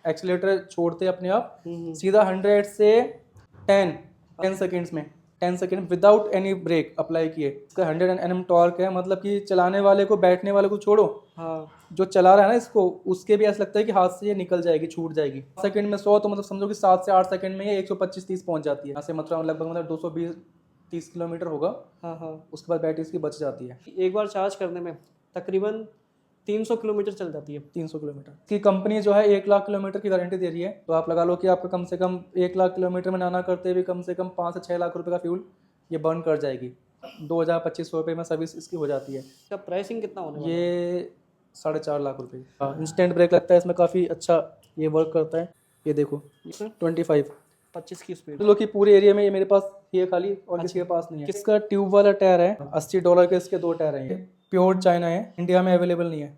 Accelerator छोड़ते अपने आप सीधा 100 से 10 सेकंड्स में 10 second without any break apply किए। इसका 100 Nm टॉर्क है, मतलब कि चलाने वाले को, बैठने वाले को छोड़ो, हाँ जो चला रहा है ना इसको, उसके भी ऐसा लगता है कि हाथ से ये निकल जाएगी, छूट जाएगी। सेकंड में 100 तो मतलब समझो कि 7 से 8 सेकंड में ये 125-30 पहुंच जाती है। यहाँ से मतलब लगभग 220-30 किलोमीटर होगा। हाँ हाँ। उसके बाद बैटरी इसकी बच जाती है। एक बार चार्ज करने में तकरीबन 300 किलोमीटर चल जाती है। 300 किलोमीटर की कंपनी जो है 1 लाख किलोमीटर की गारंटी दे रही है। तो आप लगा लो कि आपका कम से कम 1 लाख किलोमीटर में ना करते हुए कम से कम 5 से 6 लाख रुपए का फ्यूल ये बर्न कर जाएगी। 2,000-2,500 रुपये में सर्विस इसकी हो जाती है। इसका प्राइसिंग कितना होने वाला है? ये 4.5 लाख रुपये। हाँ, इंस्टेंट ब्रेक लगता है इसमें, काफ़ी अच्छा ये वर्क करता है। ये देखो 25 की स्पीड। लो कि पूरे एरिया में ये मेरे पास ये खाली और किसी के पास नहीं है। इसका ट्यूब वाला टायर है, $80 के इसके 2 टायर हैं। ये प्योर चाइना है, इंडिया में अवेलेबल नहीं है।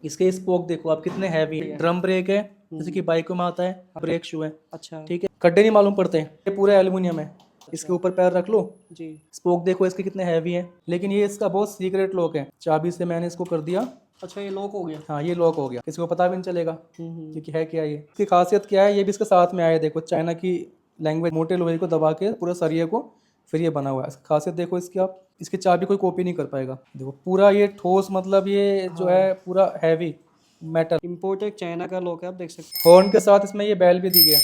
इसके स्पोक देखो आप कितने हैवी है। ड्रम ब्रेक है जैसे कि बाइकों में आता है, ब्रेक शू है। अच्छा ठीक है, खड्डे नहीं मालूम पड़ते हैं। ये पूरा एल्यूमिनियम है। इसके ऊपर पैर रख लो जी। स्पोक देखो इसके कितने हैवी है। लेकिन ये इसका बहुत सीक्रेट लॉक है, चाबी से मैंने इसको कर दिया। अच्छा ये लॉक हो गया। हाँ ये लॉक हो गया, किसी को पता भी नहीं चलेगा कि है क्या। ये इसकी खासियत क्या है, ये भी इसके साथ में आया। देखो चाइना की लैंग्वेज, मोटे लोहे को दबा के पूरा सरिये को फिर ये बना हुआ है। खासियत देखो इसकी, आप इसकी चाबी कोई कॉपी नहीं कर पाएगा। देखो पूरा ये ठोस, मतलब ये जो है पूरा हैवी मेटल। इम्पोर्टेड चाइना का लॉक है, आप देख सकते हैं। हॉर्न के साथ इसमें ये बेल भी दी गया।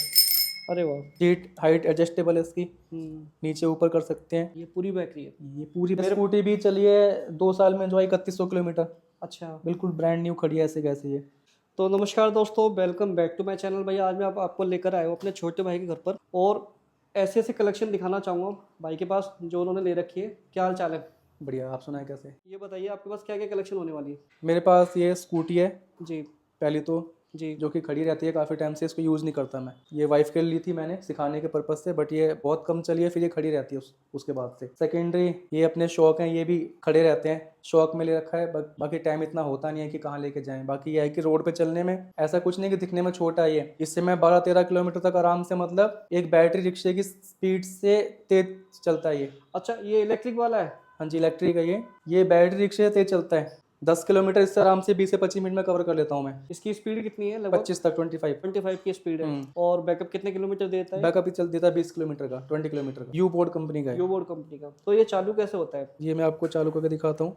अरे वाह। सीट हाइट एडजस्टेबल है इसकी, नीचे ऊपर कर सकते हैं। ये पूरी बैटरी है। ये पूरी स्कूटी भी चली है 2 साल में जो है 3100 किलोमीटर। अच्छा, बिल्कुल ब्रांड न्यू खड़ी है ऐसे कैसे ये। तो नमस्कार दोस्तों, welcome back to my channel. भैया आज मैं आपको लेकर आया हूँ अपने छोटे भाई के घर पर, और ऐसे ऐसे कलेक्शन दिखाना चाहूँगा भाई के पास जो उन्होंने ले रखी है। क्या हाल चाल है? बढ़िया, आप सुनाए कैसे? ये बताइए आपके पास क्या क्या कलेक्शन होने वाली है? मेरे पास ये स्कूटी है जी पहली तो, जी। जो कि खड़ी रहती है काफ़ी टाइम से, इसको यूज़ नहीं करता मैं। ये वाइफ के लिए ली थी मैंने सिखाने के पर्पज़ से, बट ये बहुत कम चली है, फिर ये खड़ी रहती है उसके बाद से। सेकेंडरी ये अपने शौक हैं, ये भी खड़े रहते हैं, शौक में ले रखा है। बाकी टाइम इतना होता नहीं है कि कहाँ लेके जाएं। बाकी ये है कि रोड पे चलने में ऐसा कुछ नहीं कि दिखने में छोटा है ये, इससे मैं 12-13 किलोमीटर तक आराम से, मतलब एक बैटरी रिक्शे की स्पीड से तेज चलता है ये। अच्छा ये इलेक्ट्रिक वाला है? हाँ जी, इलेक्ट्रिक है ये बैटरी रिक्शे तेज चलता है। 10 किलोमीटर इससे आराम से 20 से 25 मिनट में कवर कर लेता हूँ मैं। इसकी स्पीड कितनी है? लगभग 25 तक, 25 की स्पीड है। और बैकअप कितने किलोमीटर देता है? बैकअप चल देता है 20 किलोमीटर का, 20 किलोमीटर का। यू बोर्ड कंपनी का है। यू बोर्ड कंपनी का। तो ये चालू कैसे होता है? ये मैं आपको चालू करके दिखाता हूँ।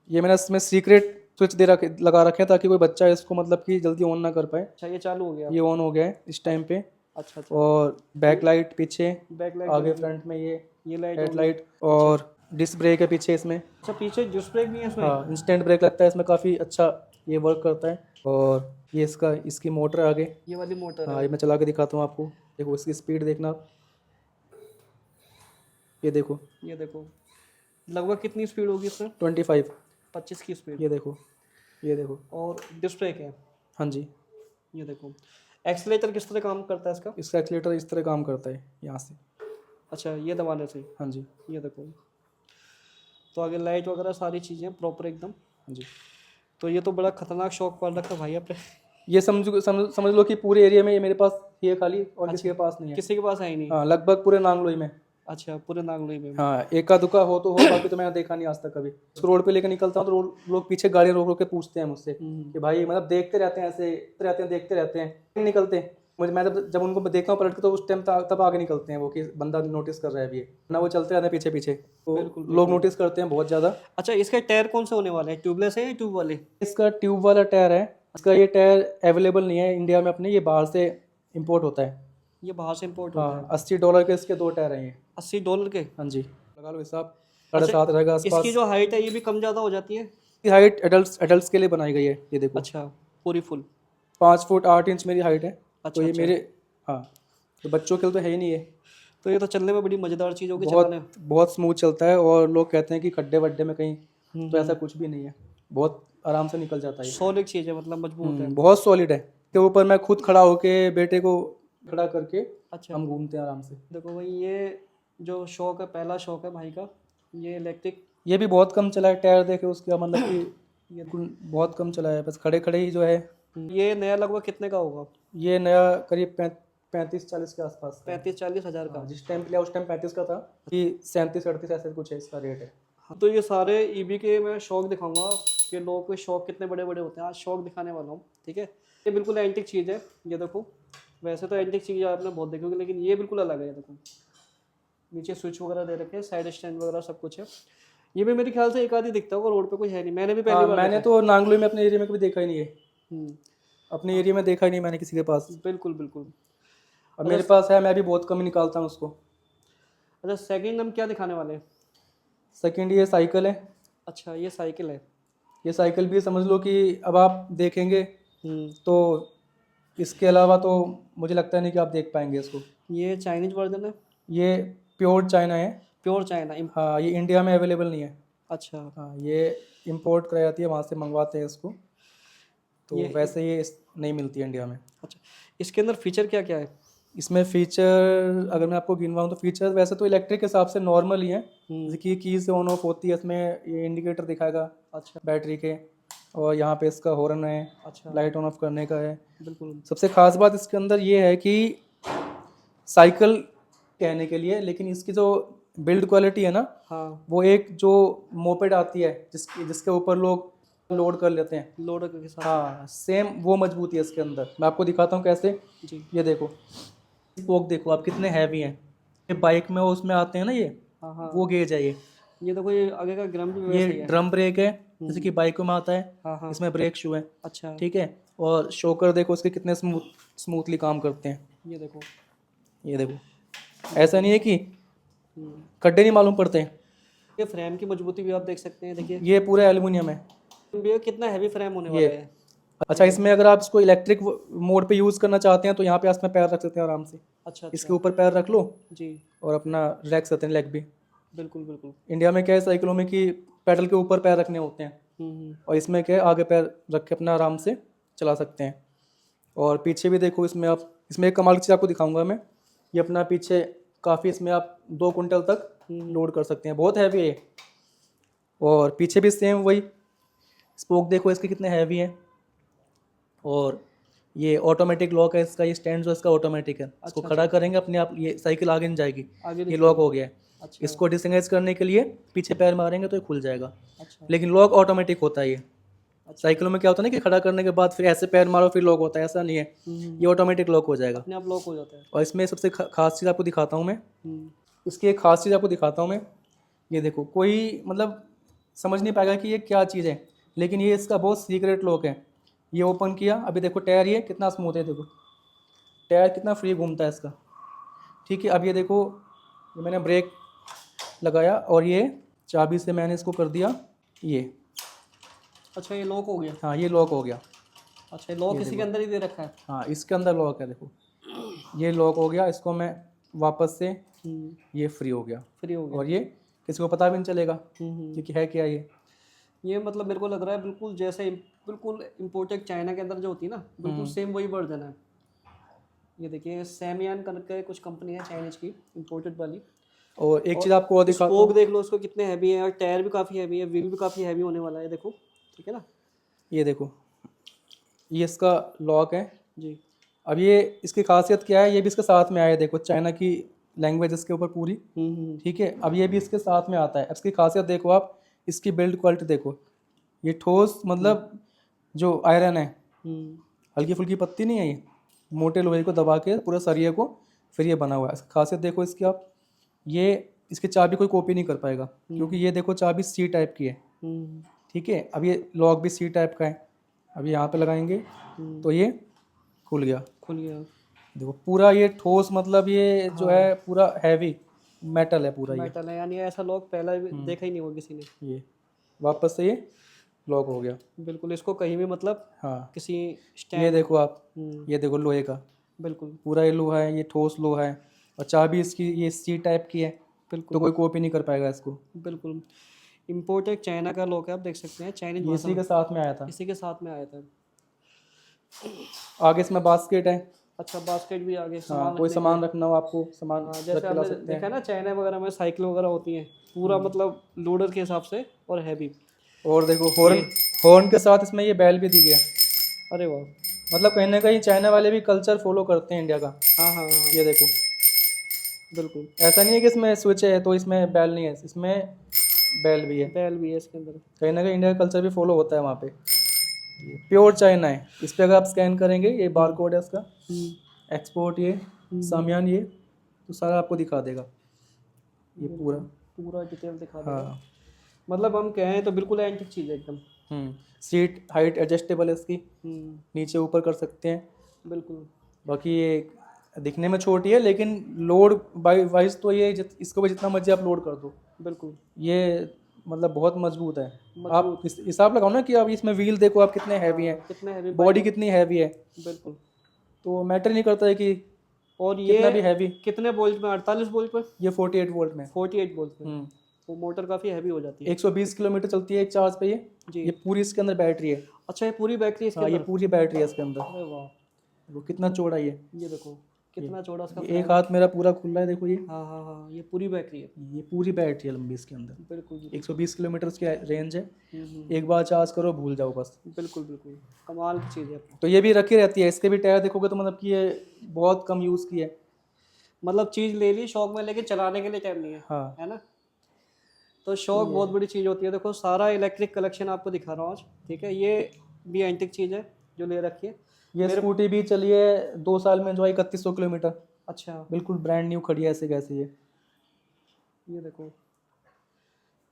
ये मैंने इसमें सीक्रेट स्विच लगा रखे हैं ताकि कोई बच्चा इसको मतलब कि जल्दी ऑन ना कर पाए। अच्छा ये चालू हो गया? ये ऑन हो गया है इस टाइम पे। अच्छा अच्छा। और बैक लाइट पीछे, बैक लाइट आगे फ्रंट में ये लाइट हेड लाइट, और डिस्क ब्रेक है पीछे इसमें। अच्छा पीछे डिस्क ब्रेक भी है इसमें? हाँ, इंस्टेंट ब्रेक लगता है इसमें, काफ़ी अच्छा ये वर्क करता है। और ये इसकी मोटर आगे, ये वाली मोटर है। हाँ ये मैं चला के दिखाता हूँ आपको। देखो इसकी स्पीड देखना आप, ये देखो लगभग कितनी स्पीड होगी इसमें? 25 की स्पीड। ये देखो। और डिस्क ब्रेक है? हाँ जी। ये देखो। एक्सीलेटर किस तरह काम करता है इसका? इसका एक्सीलेटर इस तरह काम करता है, यहाँ से। अच्छा ये दबाने से? हाँ जी। ये देखो। तो आगे लाइट वगैरह सारी चीज़ें प्रॉपर एकदम। हाँ जी। तो ये तो बड़ा खतरनाक शौक पाल रखा भाई आपने। ये समझ लो कि पूरे एरिया में ये मेरे पास ये खाली और किसी के पास नहीं है। किसी के पास है ही नहीं? हाँ, लगभग पूरे नांगलोई में। अच्छा पूरे नागलोई में? हाँ, एका दुका हो तो हो, बाकी तो मैंने देखा नहीं आज तक कभी। उसको रोड पे लेकर निकलता हूँ तो लोग पीछे गाड़ी रोक रोक के पूछते हैं मुझसे कि भाई, मतलब देखते रहते हैं, ऐसे देखते रहते हैं, नहीं निकलते। मैं जब उनको देखता हूँ पलट के, तो उस टाइम तब आगे निकलते हैं वो कि बंदा नोटिस कर रहा है अभी, ना वो चलते रहते हैं पीछे पीछे। तो लोग नोटिस करते हैं बहुत ज़्यादा। अच्छा इसका टायर कौन से होने वाले हैं? ट्यूबलेस है या ट्यूब वाले? इसका ट्यूब वाला टायर है। इसका ये टायर अवेलेबल नहीं है इंडिया में अपने, ये बाहर से इम्पोर्ट होता है। ये बाहर से इम्पोर्ट होता है? $80 के इसके 2 टायर हैं ये। $80 के? हाँ जी, लगा लो हिसाब, 7.5 रहेगा आसपास। इसकी जो हाइट है ये भी कम ज़्यादा हो जाती है? इसकी हाइट एडल्ट्स के लिए बनाई गई है, ये देखो। अच्छा पूरी फुल? 5 फुट 8 इंच मेरी हाइट है। अच्छा, तो ये अच्छा। मेरे, हाँ, तो बच्चों के लिए तो है ही नहीं है। तो ये तो चलने में बड़ी मज़ेदार चीज़ होगी चलाने। बहुत स्मूथ चलता है। और लोग कहते हैं कि खड्डे वड्डे में कहीं, तो ऐसा कुछ भी नहीं है, बहुत आराम से निकल जाता है। सॉलिड चीज़ है, मतलब मजबूत है। बहुत सॉलिड है। के ऊपर मैं खुद खड़ा होके बेटे को खड़ा करके अच्छा हम घूमते हैं आराम से। देखो भाई, ये जो शौक है, पहला शौक है भाई का, ये इलेक्ट्रिक। ये भी बहुत कम चला है, टायर देखे उसका, मतलब कि ये बहुत कम चला है, बस खड़े खड़े ही जो है। ये नया लगभग कितने का होगा? ये नया करीब 35-40 के आसपास का है। 35-40 हज़ार का? जिस टाइम लिया उस टाइम 35 का था, कि 37-38 ऐसे कुछ है इसका रेट है। हाँ, तो ये सारे ईवी के मैं शौक दिखाऊंगा कि लोगों के शौक कितने बड़े बड़े होते हैं। आज शौक दिखाने वाला हूँ, ठीक है। ये बिल्कुल एंटिक चीज़ है, ये देखो। वैसे तो एंटिक चीज़ आपने बहुत देखी होगी, लेकिन ये बिल्कुल अलग है। ये देखो, नीचे स्विच वगैरह दे रखे हैं, साइड स्टैंड वगैरह सब कुछ है। ये भी मेरे ख्याल से एक आधी दिखता होगा, रोड पे कोई है नहीं, मैंने भी पहली हाँ, बार मैंने देखा तो नांगलोई में अपने एरिया में कभी देखा ही नहीं है। है। अपने एरिया में देखा ही नहीं मैंने किसी के पास। बिल्कुल बिल्कुल। और अच्छा मेरे पास है, मैं भी बहुत कम ही निकालता हूँ उसको। अच्छा, सेकंड हम क्या दिखाने वाले हैं? सेकंड, ये साइकिल है। अच्छा, ये साइकिल है। ये साइकिल भी समझ लो कि अब आप देखेंगे हम्म। तो इसके अलावा तो मुझे लगता नहीं कि आप देख पाएंगे इसको। ये चाइनीज वर्जन है? ये प्योर चाइना है। प्योर चाइना हाँ, ये इंडिया में अवेलेबल नहीं है। अच्छा। हाँ, ये इंपोर्ट कराई जाती है, वहाँ से मंगवाते हैं इसको। तो ये वैसे ये नहीं मिलती है इंडिया में। अच्छा, इसके अंदर फीचर क्या क्या है? इसमें फ़ीचर अगर मैं आपको गिनवाऊँ तो फ़ीचर वैसे तो इलेक्ट्रिक के हिसाब से नॉर्मल ही हैं। जैसे कि कीज़ से ऑन ऑफ होती है, इसमें ये इंडिकेटर दिखाएगा अच्छा बैटरी के, और यहाँ पे इसका हॉर्न है, अच्छा। लाइट ऑन ऑफ करने का है। बिल्कुल। सबसे ख़ास बात इसके अंदर ये है कि साइकिल कहने के लिए, लेकिन इसकी जो बिल्ड क्वालिटी है ना, हाँ, वो एक जो मोपेड आती है जिसके ऊपर लोग लोड कर लेते हैं, लोड के साथ। हाँ सेम वो मजबूती है इसके अंदर। मैं आपको दिखाता हूँ कैसे। जी। ये देखो, स्पोक देखो आप कितने हैवी हैं। ये बाइक में उसमें आते हैं ना, ये हाँ हाँ। वो गेज है ये देखो, ये आगे का ग्रम भी ये वैसे ही है। ड्रम ब्रेक है जैसे कि बाइकों में आता है। हाँ हाँ। इसमें ब्रेक शू है, अच्छा, ठीक है। और शोकर देखो उसके कितने स्मूथली काम करते हैं। ये देखो। ये देखो, ऐसा नहीं है कि हम्म। खड्डे नहीं मालूम पड़ते हैं। ये फ्रेम की मजबूती भी आप देख सकते हैं, देखिए। ये पूरा एल्युमिनियम है भैया कितना हैवी फ्रेम होने ये। वाला है। अच्छा, इसमें अगर आप इसको इलेक्ट्रिक मोड पे यूज़ करना चाहते हैं तो यहाँ पे इसमें पैर रख सकते हैं आराम से। अच्छा इसके अच्छा। ऊपर पैर रख लो जी। और अपना रिलैक्स करते हैं, लेग भी। बिल्कुल बिल्कुल। इंडिया में क्या है साइकिलों में कि पैडल के ऊपर पैर रखने होते हैं, और इसमें क्या है आगे पैर रख के अपना आराम से चला सकते हैं। और पीछे भी देखो, इसमें आप, इसमें एक कमाल की चीज़ आपको दिखाऊंगा मैं। ये अपना पीछे काफ़ी, इसमें आप 2 कुंटल तक लोड कर सकते हैं, बहुत हैवी है ये। और पीछे भी सेम वही स्पोक देखो इसके कितने हैवी हैं। और ये ऑटोमेटिक लॉक है इसका, ये स्टैंड जो इसका ऑटोमेटिक है। इसको अच्छा खड़ा करेंगे अपने आप, ये साइकिल आगे नहीं जाएगी, आगे ये लॉक हो गया है। अच्छा इसको डिसंगेज करने के लिए पीछे पैर मारेंगे तो ये खुल जाएगा, अच्छा लेकिन लॉक ऑटोमेटिक होता है ये। अच्छा। साइकिलों में क्या होता है ना कि खड़ा करने के बाद फिर ऐसे पैर मारो फिर लॉक होता है, ऐसा नहीं है, ये ऑटोमेटिक लॉक हो जाएगा। अपने आप लॉक हो जाता है। और इसमें सबसे खास चीज़ आपको दिखाता हूँ मैं। हम्म। इसकी एक खास चीज़ आपको दिखाता हूँ मैं। ये देखो, कोई मतलब समझ नहीं पाएगा कि ये क्या चीज़ है, लेकिन ये इसका बहुत सीक्रेट लॉक है। ये ओपन किया, अभी देखो टायर ये कितना स्मूथ है, देखो टायर कितना फ्री घूमता है इसका, ठीक है। अब ये देखो, ये मैंने ब्रेक लगाया और ये चाबी से मैंने इसको कर दिया ये। अच्छा, ये लॉक हो गया। हाँ, ये लॉक हो गया। अच्छा, ये लॉक इसी के अंदर ही दे रखा है। हाँ, इसके अंदर लॉक है, देखो ये लॉक हो गया। इसको मैं वापस से, ये फ्री हो गया, फ्री हो गया। और ये किसी को पता भी नहीं चलेगा हम्म। कि है क्या ये मतलब मेरे को लग रहा है बिल्कुल जैसे बिल्कुल इम्पोर्टेड चाइना के अंदर जो होती है ना, बिल्कुल सेम वही वर्जन है। ये देखिए, सैमयान करके कुछ कंपनी है चाइनीज की, इम्पोर्टेड वाली। और एक चीज़ आपको और दिखाता स्पोक हूँ। देख लो उसको कितने हैवी है, और टायर भी काफ़ी हैवी है, व्हील भी काफ़ी हैवी होने वाला है, देखो, ठीक है ना। ये देखो, ये इसका लॉक है जी। अब ये इसकी खासियत क्या है, ये भी इसके साथ में आया है, देखो चाइना की लैंग्वेज इसके ऊपर पूरी, ठीक है। अब ये भी इसके साथ में आता है। अब इसकी खासियत देखो आप, इसकी बिल्ड क्वालिटी देखो, ये ठोस मतलब जो आयरन है, हल्की फुल्की पत्ती नहीं है, ये मोटे लोहे को दबा के पूरा सरिये को फिर ये बना हुआ है। खासियत देखो इसकी आप, ये इसकी चाबी कोई कॉपी नहीं कर पाएगा, क्योंकि ये देखो चाबी सी टाइप की है, ठीक है। अब ये लॉक भी सी टाइप का है। अब यहाँ पे लगाएंगे तो ये खुल गया। खुल गया। देखो पूरा ये ठोस, मतलब ये जो है पूरा हैवी मेटल है पूरा। मेटल है, यानी ऐसा लॉक पहले भी देखा ही नहीं होगा किसी ने। ये वापस से ये लॉक हो गया। बिल्कुल, इसको कहीं भी मतलब हाँ, किसी ये स्टैंड। देखो आप, ये देखो लोहे का बिल्कुल पूरा ये लोहा है, ये ठोस लोहा है, और चाबी इसकी ये सी टाइप की है, बिल्कुल। तो कोई कॉपी नहीं कर पाएगा इसको। बिल्कुल इम्पोर्टेड चाइना का लॉक है, आप देख सकते हैं, चाइनीज ये इसी के साथ में आया था। इसी के साथ में आया था। आगे इसमें बास्केट है। अच्छा, बास्केट भी आगे हाँ, सामान कोई रखने सामान रखना हो आपको, सामान के लिए। रख जैसे के ला आपने सकते देखा हैं। ना चाइना वगैरह में साइकिल वगैरह होती हैं, पूरा मतलब लोडर के हिसाब से, और हैवी। और देखो हॉर्न, हॉर्न के साथ इसमें ये बैल भी दी गया। अरे वाह। मतलब कहीं ना कहीं चाइना वाले भी कल्चर फॉलो करते हैं इंडिया का। हाँ हाँ हाँ, ये देखो, बिल्कुल। ऐसा नहीं है कि इसमें स्विच है तो इसमें बैल नहीं है, इसमें बैल भी है। बैल भी है इसके अंदर। कहीं ना कहीं इंडिया का कल्चर भी फॉलो होता है वहाँ पे। प्योर चाइना है। इस पे अगर आप स्कैन करेंगे, ये बार कोड है इसका, हम्म, एक्सपोर्ट, ये सामियान, ये तो सारा आपको दिखा देगा ये पूरा। पूरा डिटेल दिखा देगा। हाँ। मतलब हम कहें तो बिल्कुल एंटिक चीज़ है एकदम। सीट हाइट एडजस्टेबल है इसकी, हम्म, नीचे ऊपर कर सकते हैं। बिल्कुल। बाकी ये दिखने में छोटी है, लेकिन लोड वाइज तो ये इसको भी जितना मर्जी आप लोड कर दो, बिल्कुल ये मतलब बहुत मजबूत है। आप मजबूत। हिसाब लगाओ ना कि आप इसमें व्हील देखो आप कितने हैवी हैं, कितने हैवी बॉडी कितनी हैवी है, बिल्कुल। तो मैटर नहीं करता है कि और कितना भी ये हैवी। कितने वोल्ट में? 48 वोल्ट पे, ये 48 वोल्ट में 48 वोल्ट पे। हम्म वो मोटर काफ़ी हैवी हो जाती है। 120 किलोमीटर चलती है एक चार्ज पे ये। जी। ये पूरी इसके अंदर बैटरी है। अच्छा, ये पूरी बैटरी इसके हाँ, ये अंदर? पूरी बैटरी है इसके अंदर। अरे वाह, वो कितना चौड़ा है ये देखो कितना चौड़ा इसका ये फ्रेम एक है। हाथ मेरा पूरा खुला है, देखो ये हाँ हाँ हाँ, ये पूरी बैटरी है। ये पूरी बैटरी है लंबी इसके अंदर। बिल्कुल जी। 120 किलोमीटर की रेंज है। हम्म, एक बार चार्ज करो भूल जाओ बस। बिल्कुल बिल्कुल, कमाल की चीज़ है। तो ये भी रखी रहती है। इसके भी टायर देखोगे तो मतलब कि ये बहुत कम यूज़ की है। मतलब चीज़ ले ली शौक में, लेकिन चलाने के लिए टाइम नहीं है, हाँ, है ना? तो शौक बहुत बड़ी चीज़ होती है। देखो सारा इलेक्ट्रिक कलेक्शन आपको दिखा रहा हूँ आज, ठीक है? ये भी एंटिक चीज़ है जो ले रखी है। ये स्कूटी भी चली है 2 साल में जो है 3100 किलोमीटर, अच्छा, बिल्कुल ब्रांड न्यू खड़ी है ऐसे कैसे ये। ये देखो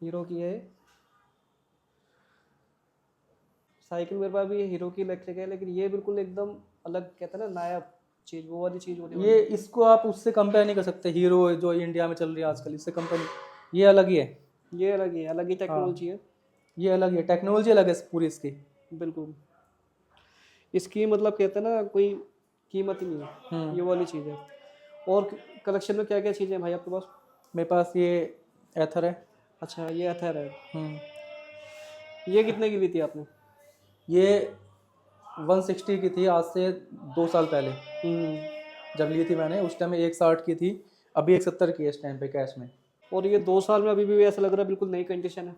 हीरो की है साइकिल। मेरे पास भी ये हीरो की इलेक्ट्रिक है, लेकिन ये बिल्कुल एकदम अलग, कहते हैं ना, नायाब चीज़, वो वाली चीज़ होने ये वाली। इसको आप उससे कंपेयर नहीं कर सकते, हीरो जो इंडिया में चल रही है आजकल, इससे कंपेयर, ये अलग ही है। ये अलग ही है, अलग ही हाँ, टेक्नोलॉजी है। ये अलग है, टेक्नोलॉजी अलग है पूरी इसकी। बिल्कुल, इसकी मतलब कहते हैं ना, कोई कीमत ही नहीं है, ये वाली चीज़ है। और कलेक्शन में क्या क्या चीज़ें हैं भाई आपके पास? मेरे पास ये एथर है। अच्छा, ये अथर है। हम्म ये कितने की ली थी आपने? ये 160 की थी आज से 2 साल पहले। जब ली थी मैंने उस टाइम 160 की थी, अभी 170 की है इस टाइम पे कैश में। और ये 2 साल में अभी भी ऐसा लग रहा है बिल्कुल नई कंडीशन है।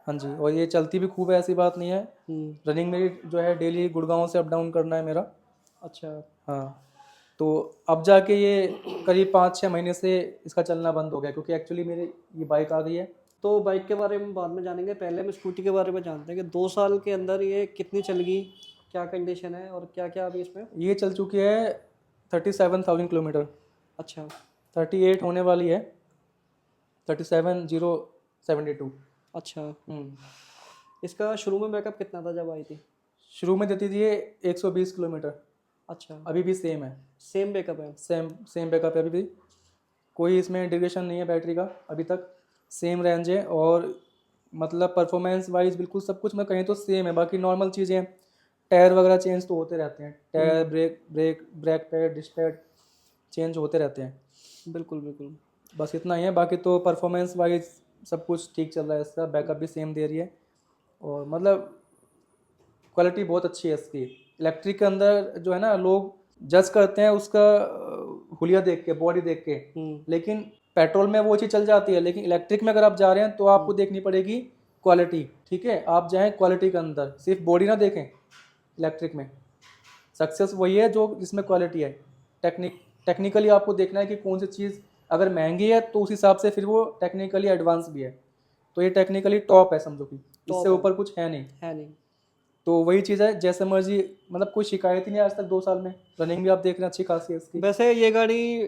हाँ जी, और ये चलती भी खूब है, ऐसी बात नहीं है। रनिंग मेरी जो है डेली गुड़गांव से अप डाउन करना है मेरा। अच्छा, हाँ, तो अब जाके ये करीब 5-6 महीने से इसका चलना बंद हो गया, क्योंकि एक्चुअली मेरी ये बाइक आ गई है। तो बाइक के बारे में बाद में जानेंगे, पहले हम स्कूटी के बारे में जानते हैं कि 2 साल के अंदर ये कितनी चल गई, क्या कंडीशन है और क्या क्या अभी इसमें। ये चल चुकी है 37,000 किलोमीटर। अच्छा 38 होने वाली है, 37,072। अच्छा, इसका शुरू में बैकअप कितना था जब आई थी? शुरू में देती थी ये 120 किलोमीटर, अच्छा, अभी भी सेम है। सेम बैकअप है। सेम सेम बैकअप है अभी भी, कोई इसमें इंटीग्रेशन नहीं है बैटरी का अभी तक, सेम रेंज है। और मतलब परफॉर्मेंस वाइज बिल्कुल सब कुछ मैं कहीं तो सेम है। बाकी नॉर्मल चीज़ें हैं, टायर वगैरह चेंज तो होते रहते हैं, tyre, brake pad, disc pad change होते रहते हैं। बिल्कुल बिल्कुल। बस इतना ही है, बाकी तो परफॉर्मेंस वाइज सब कुछ ठीक चल रहा है इसका, बैकअप भी सेम दे रही है, और मतलब क्वालिटी बहुत अच्छी है इसकी। इलेक्ट्रिक के अंदर जो है ना, लोग जज करते हैं उसका हुलिया देख के, बॉडी देख के, लेकिन पेट्रोल में वो चीज़ चल जाती है, लेकिन इलेक्ट्रिक में अगर आप जा रहे हैं तो आपको देखनी पड़ेगी क्वालिटी। ठीक है, आप जाएं क्वालिटी के अंदर, सिर्फ बॉडी ना देखें। इलेक्ट्रिक में सक्सेस वही है जो जिसमें क्वालिटी है। टेक्निकली आपको देखना है कि कौन सी चीज़ अगर महंगी है तो उस हिसाब से फिर वो टेक्निकली एडवांस भी है। तो ये टेक्निकली टॉप है, समझो कि इससे ऊपर कुछ है नहीं। है नहीं। तो वही चीज़ है, जैसे मर्जी, मतलब कोई शिकायत ही नहीं आज तक 2 साल में। रनिंग भी आप देख रहे हैं अच्छी खासी है इसकी। वैसे ये गाड़ी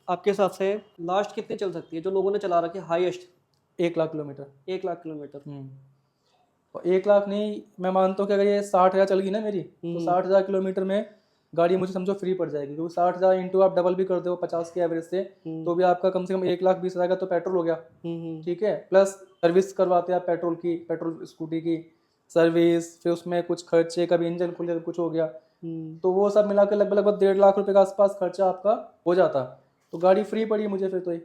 आपके हिसाब से लास्ट कितनी चल सकती है जो लोगों ने चला रखी है highest? 1 lakh kilometre. 1 lakh kilometre. और 1 लाख नहीं, मैं मानता हूँ कि अगर ये 60,000 चल गई ना मेरी, तो 60,000 किलोमीटर में गाड़ी मुझे समझो फ्री पड़ जाएगी, क्योंकि 60,000 इंटू आप डबल भी कर दो 50 के एवरेज से, तो भी आपका कम से कम 1,20,000 का तो पेट्रोल हो गया। ठीक है, प्लस सर्विस करवाते हैं आप पेट्रोल की, पेट्रोल स्कूटी की सर्विस, फिर उसमें कुछ खर्चे, कभी इंजन खुल गया, कुछ हो गया, तो वो सब मिला के लगभग 1.5 लाख रुपए के आसपास खर्चा आपका हो जाता। तो गाड़ी फ्री पड़ी मुझे फिर तो ही,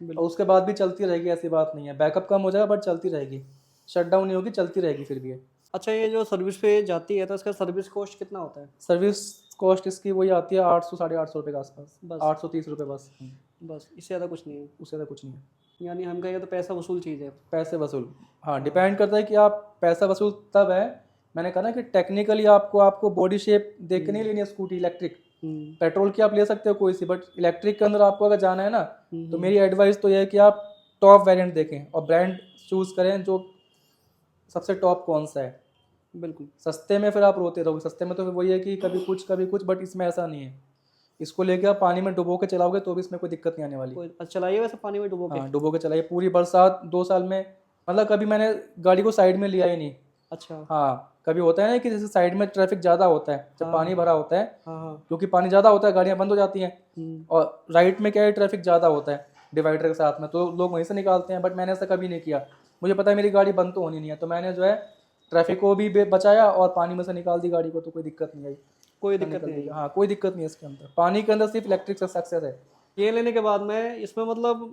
और उसके बाद भी चलती रहेगी, ऐसी बात नहीं है। बैकअप कम हो जाएगा बट चलती रहेगी, शट डाउन नहीं होगी, चलती रहेगी फिर भी। अच्छा, ये जो सर्विस पे जाती है तो इसका सर्विस कॉस्ट कितना होता है? सर्विस कॉस्ट इसकी वही आती है 800-850 रुपये के आसपास, बस 830 रुपये बस। बस, इससे ज़्यादा कुछ नहीं है। उससे ज़्यादा कुछ नहीं है। यानी हम कहेंगे तो पैसा वसूल चीज़ है। पैसे वसूल, हाँ, डिपेंड करता है कि आप पैसा वसूल तब है। मैंने कहा ना कि टेक्निकली आपको बॉडी शेप देख के नहीं लेनी है स्कूटी इलेक्ट्रिक। पेट्रोल की आप ले सकते हो कोई सी, बट इलेक्ट्रिक के अंदर आपको अगर जाना है ना, तो मेरी एडवाइस तो ये है कि आप टॉप वेरिएंट देखें और ब्रांड चूज़ करें जो सबसे टॉप कौन सा है। बिल्कुल। सस्ते में फिर आप रोते रहोगे, सस्ते में तो फिर वही है कि कभी कुछ, बट इसमें ऐसा नहीं है। इसको लेके आप पानी में डुबो के चलाओगे तो भी इसमें कोई दिक्कत नहीं आने वाली। कोई चलाइए वैसे पानी में डुबो के? हाँ, डुबो के चलाइए पूरी बरसात 2 साल में, मतलब कभी मैंने गाड़ी को साइड में लिया ही नहीं। अच्छा। हाँ, कभी होता है ना कि जैसे साइड में ट्रैफिक ज़्यादा होता है जब हाँ पानी भरा होता है, हाँ हाँ। क्योंकि पानी ज़्यादा होता है गाड़ियाँ बंद हो जाती हैं, हम्म, और राइट में क्या है ट्रैफिक ज़्यादा होता है डिवाइडर के साथ में, तो लोग वहीं से निकालते हैं, बट मैंने ऐसा कभी नहीं किया। मुझे पता है मेरी गाड़ी बंद तो होनी नहीं है, तो मैंने जो है ट्रैफिक को भी बचाया और पानी में से निकाल दी गाड़ी को, तो कोई दिक्कत नहीं आई। कोई हाँ, दिक्कत निकल नहीं गई। आई। हाँ, कोई दिक्कत नहीं है इसके अंदर, पानी के अंदर सिर्फ इलेक्ट्रिक का सक्सेस है। ये लेने के बाद में इसमें मतलब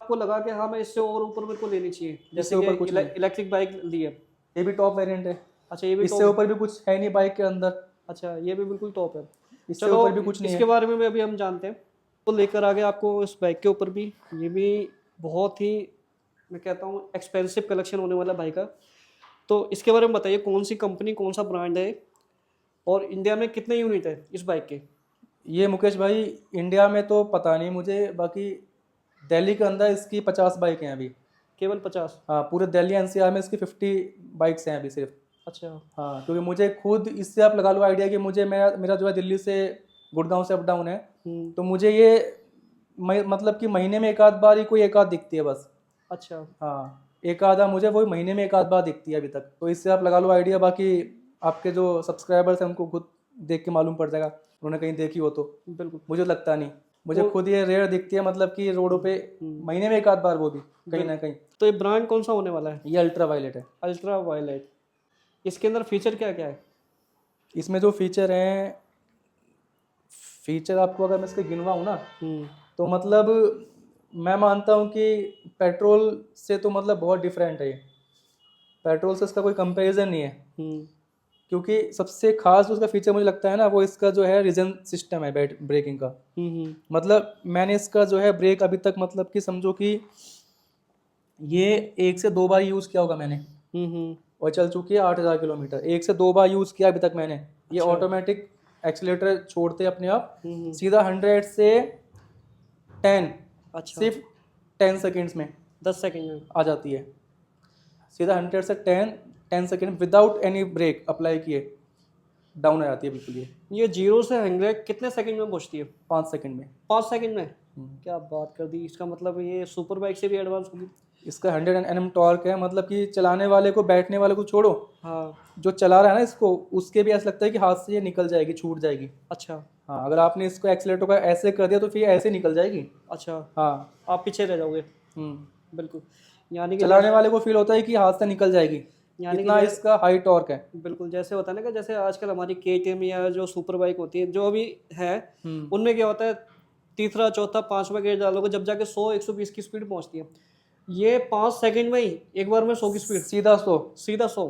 आपको लगा कि हाँ मैं इससे और ऊपर मेरे को लेनी चाहिए, इससे जैसे कि ऊपर कुछ नहीं है, इलेक्ट्रिक बाइक ली है? ये भी टॉप वेरिएंट है। अच्छा, ये भी इससे टॉप। ऊपर भी कुछ है नहीं बाइक के अंदर, अच्छा, ये भी बिल्कुल टॉप है। इससे चलो ऊपर भी कुछ नहीं इसके है। बारे में भी अभी हम जानते हैं। तो लेकर आगे आपको इस बाइक के ऊपर भी, ये भी बहुत ही, मैं कहता हूँ एक्सपेंसिव कलेक्शन होने वाला बाइक का। तो इसके बारे में बताइए, कौन सी कंपनी, कौन सा ब्रांड है, और इंडिया में कितने यूनिट है इस बाइक के? ये मुकेश भाई, इंडिया में तो पता नहीं मुझे, बाकी दिल्ली के अंदर इसकी 50 बाइक हैं अभी। केवल 50? हाँ, पूरे दिल्ली एनसीआर में इसकी 50 बाइक्स हैं अभी सिर्फ। अच्छा। हाँ, क्योंकि मुझे खुद इससे आप लगा लो आइडिया कि मुझे मेरा मेरा जो है दिल्ली से गुड़गांव से अप डाउन है, तो मुझे ये मतलब कि महीने में एक आध बार ही कोई एक आध दिखती है बस। अच्छा। हाँ, एक आधा मुझे वही महीने में एक आध बार दिखती है अभी तक, तो इससे आप लगा लो आइडिया। बाकी आपके जो सब्सक्राइबर्स हैं उनको खुद देख के मालूम पड़ जाएगा, उन्होंने कहीं देखी हो तो। बिल्कुल। मुझे लगता नहीं, मुझे वो खुद ये रेयर दिखती है, मतलब कि रोडों पे महीने में एक आध बार, वो भी कहीं ना कहीं। तो ये ब्रांड कौन सा होने वाला है? ये अल्ट्रा वायलेट है। Ultraviolet. इसके अंदर फीचर क्या क्या है? इसमें जो फीचर हैं, फीचर आपको अगर मैं इसके गिनवाऊँ ना, तो मतलब मैं मानता हूँ कि पेट्रोल से तो मतलब बहुत डिफरेंट है ये, पेट्रोल से इसका कोई कंपैरिजन नहीं है। क्योंकि सबसे खास जो उसका फीचर मुझे लगता है ना, वो इसका जो है रीजन सिस्टम है ब्रेकिंग का। मतलब मैंने इसका जो है ब्रेक अभी तक, मतलब कि समझो कि ये 1 से 2 बार यूज़ किया होगा मैंने, और चल चुकी है 8,000 किलोमीटर। 1 से 2 बार यूज़ किया अभी तक मैंने। ये अच्छा। ऑटोमेटिक एक्सीलेटर छोड़ते अपने आप, सीधा 100 से 10, अच्छा। सिर्फ 10 सेकेंड्स में 10 सेकंड में? आ जाती है। सीधा 100 से 10 second without any break apply किए डाउन आ जाती है बिल्कुल ये। ये 0 से 100 कितने सेकंड में पहुंचती है? 5 सेकेंड में। 5 सेकंड में? क्या बात कर दी! इसका मतलब ये सुपर बाइक से भी एडवांस होगी। इसका 100 Nm टॉर्क है, मतलब कि चलाने वाले को, बैठने वाले को छोड़ो, हाँ। जो चला रहा है ना इसको, उसके भी ऐसा लगता है कि हाथ से ये निकल जाएगी, छूट जाएगी। अच्छा। हाँ, अगर आपने इसको एक्सीलेटर का ऐसे कर दिया तो फिर ऐसे निकल जाएगी। अच्छा। हाँ। आप पीछे रह जाओगे। बिल्कुल। यानी कि चलाने वाले को फील होता है कि हाथ से निकल जाएगी, यानी कि इतना इसका हाई टॉर्क है। बिल्कुल जैसे होता है ना कि जैसे आजकल हमारी KTM या जो सुपर बाइक होती है जो अभी है, उनमें क्या होता है, तीसरा चौथा पांचवा गियर डालोगे जब जाके 100-120 की स्पीड पहुंचती है। ये 5 सेकंड में ही एक बार में 100 की स्पीड, सीधा 100। सीधा 100।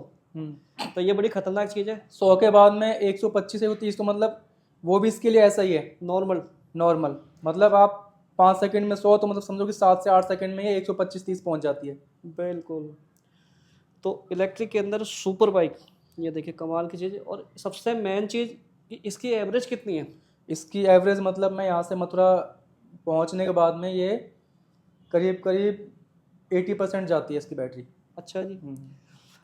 तो ये बड़ी खतरनाक चीज़ है। 100 के बाद में 125 से 130, तो मतलब वो भी इसके लिए ऐसा ही है, नॉर्मल। मतलब आप 5 सेकंड में 100, तो मतलब समझो कि 7 से 8 सेकंड में ये 125-130 पहुंच जाती है। बिल्कुल। तो इलेक्ट्रिक के अंदर सुपर बाइक, ये देखिए कमाल की चीज़। और सबसे मेन चीज़ कि इसकी एवरेज कितनी है? इसकी एवरेज मतलब मैं यहाँ से मथुरा पहुँचने के बाद में ये करीब 80% जाती है इसकी बैटरी। अच्छा जी।